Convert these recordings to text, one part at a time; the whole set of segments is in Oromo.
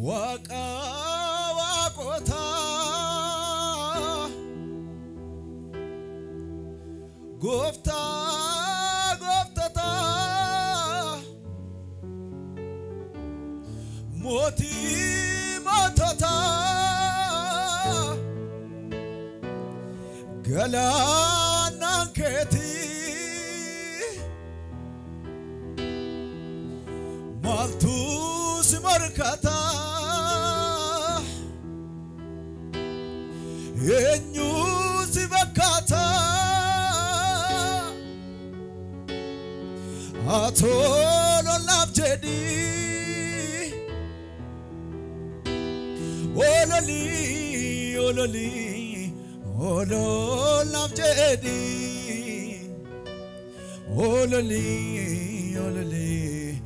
Waka wakota Gofta goftata Moti matata Galana keti Maltus markata Enyus vakata Atolo navjedi Ololi ololi olo navjedi Ololi ololi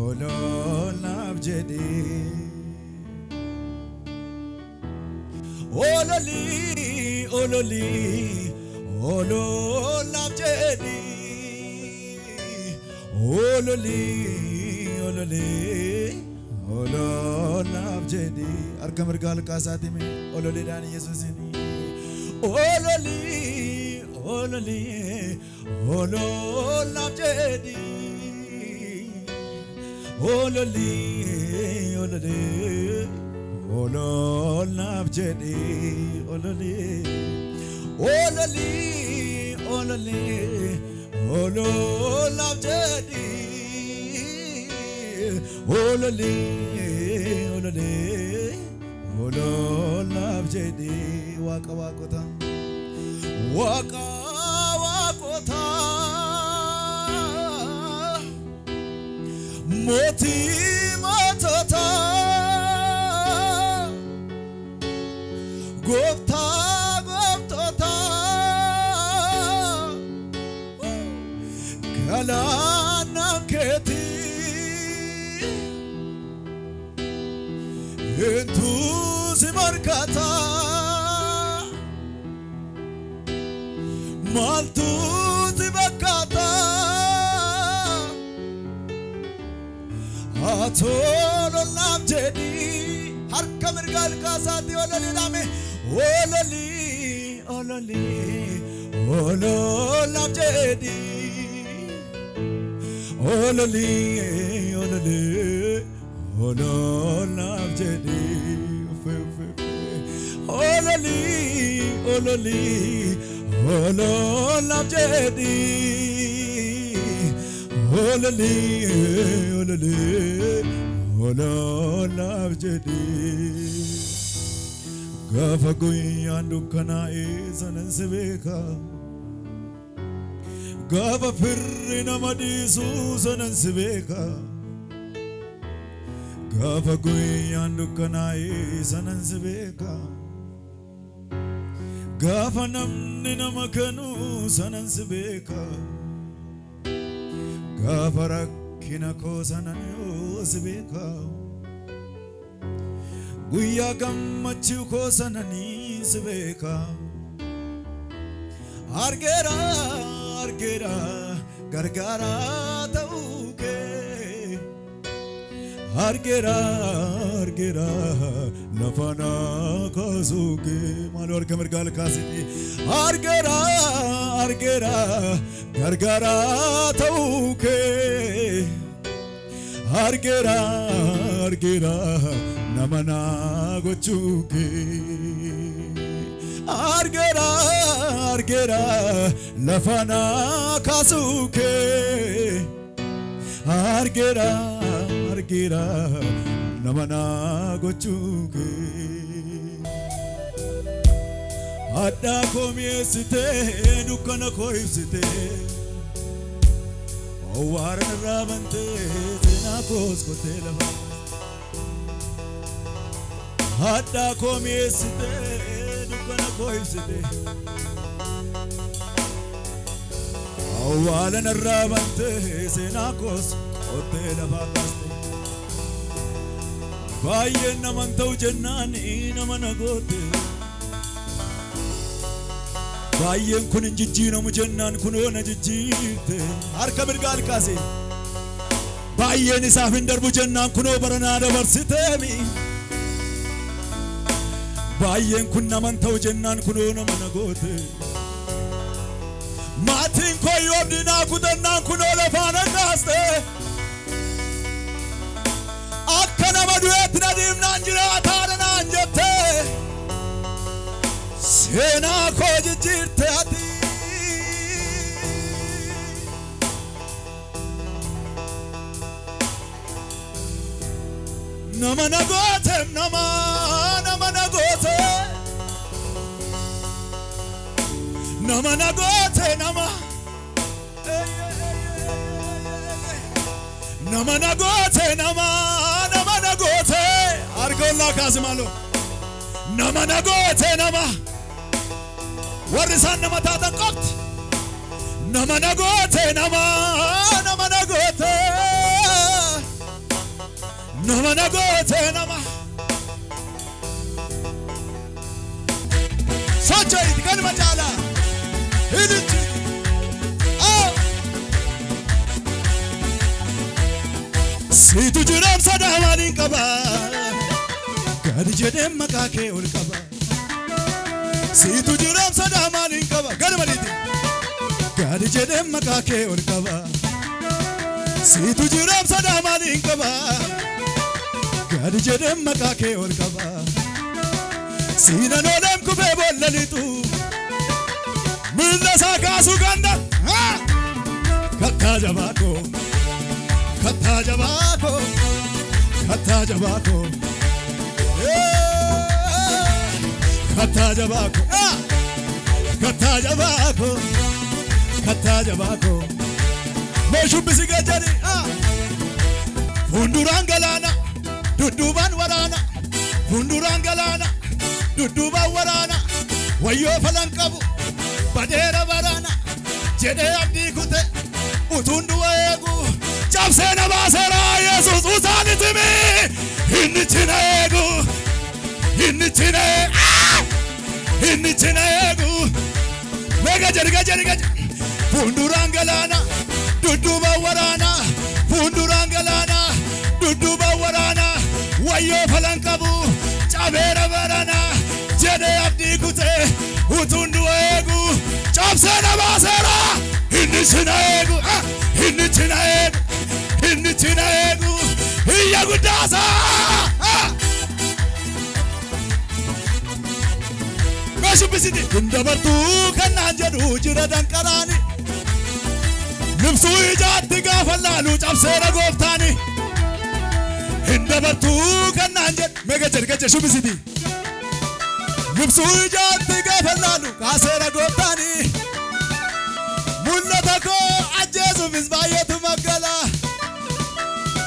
olo navjedi Ololi ololi olo navjedi Ololi ololi olo navjedi Arkam ergal kasati me ololi dani Yesusini Ololi ololi olo navjedi Ololi ololi olo navjedi Ololi ololi ololi olo navjedi Ololi ololi olo navjedi Waka wakota Waka wakota Moti matata Gopta goptata Galana keti Entusi markata Maltusi bakata Atolo navjedi Harka mirgal kasati ololi dame Ololi ololi olo navjedi Ololi ololi olo navjedi Ololi ololi olo navjedi Ololi ololi olo navjedi Gafa guyyan dukkana sanan sibeka Gafa firri nama disu sanan sibeka Gafa guyyan dukkana sanan sibeka Gafa namni nama kanu sanan sibeka Gafa rakkina ko sanan sibeka Guyya gammachu ko sanani sibeka Argera argera gargara tauke Argera argera lafana kazuke Malor kamergal kasiti Argera argera gargara tauke Argera argera namana gochuke Argera argera lafana kasuke Argera argera namana gochuke Adda komiesite dukana koifsite Owaran rabante tena koskote lava Adda komiesite dukana koifsite Owaran rabante tena koskote lava Baye namantau jannani namana gote Bayen kun injijjino mujannan kunona jijjite harka mirgal kase Bayen isafin darbu jannan kuno barana dabarsitemi baay'een kun naman ta'u jennaan kunoo nama nagoote maatiin koo yoomdinaa kutannaan kunoo lafaana kaaste akka nama du'eetti na dhiibnaan jiraataadha naan jette seenaa koo jijjiirte ati nama nagoote nama nagoote nama nagoote nama nagoote nama nagoote argolla kasimalo nama nagoote nama warrisan nama taatan qofti nama nagoote nama nagoote nama nagoote nama socho'iti kanuma caala hidhichi siitu jiraamsa daamaaliin qaba gadi jedheen maqaa kee ol qaba siitu jiraamsa daamaaliin qaba gadi maliiti gadi jedheen maqaa kee ol qaba siitu jiraamsa daamaaliin qaba gadi jedheen maqaa kee ol qaba siinan ooleem kufee bollalitu miilla isaa kaasuu ganda kattaa jabaakoo kattaa jabaakoo kattaa jabaakoo kattaa jabaakoo kattaa jabaakoo kattaa jabaakoo meeshubbisi gajjani fuulduraan galaana dudduubaan waraana fuulduraan galaana dudduubaan waraana wayyoo falan qabu badeera waraana jedhee abdii kute utuun du'a eegu cabsee na baaseera Yesuus usaanitimi inni cina eegu inni cina eegu mega jari fuulduraan galaana dudduubaan waraana fuulduraan galaana dudduubaan waraana wayyoo falan qabu cabeera waraana jedhee abdii kute utuun du'a eegu cabsee na baaseera inni cina eegu inni cina eegu inni cina eegu iyya guddaasa meeshubbisiti hindabartuu kannaan jedhu jira danqaraani libsuu ijaatti gaafa laalu cabseera gooftaani hindabartuu kannaan jedhu mega jargaje shubbisiti libsuu ijaatti gaafa laalu kaaseera gooftaani mul'ata koo ajjeesuufis baay'eetu magala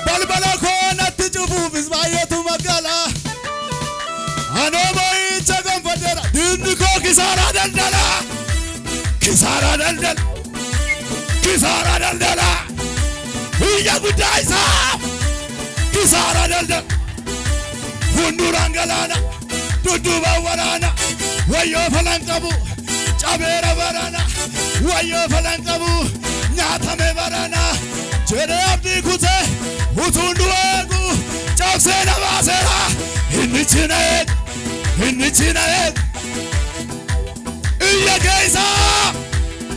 balbala koo natti cufuufis baay'eetu magala anoo boo'icha gonfadheera diinni koo kisaaraa daldala kisaaraa daldala kisaaraa daldala iyya guddaa isaa kisaaraa daldala fuulduraan galaana dudduubaan waraana wayyoo falan qabu cabeera waraana wayyoo falan qabu nyaatame waraana jedhee abdii kute utuun du'a eegu cabsee na baaseera inni cina eegu inni cina eegu iyya keeysaa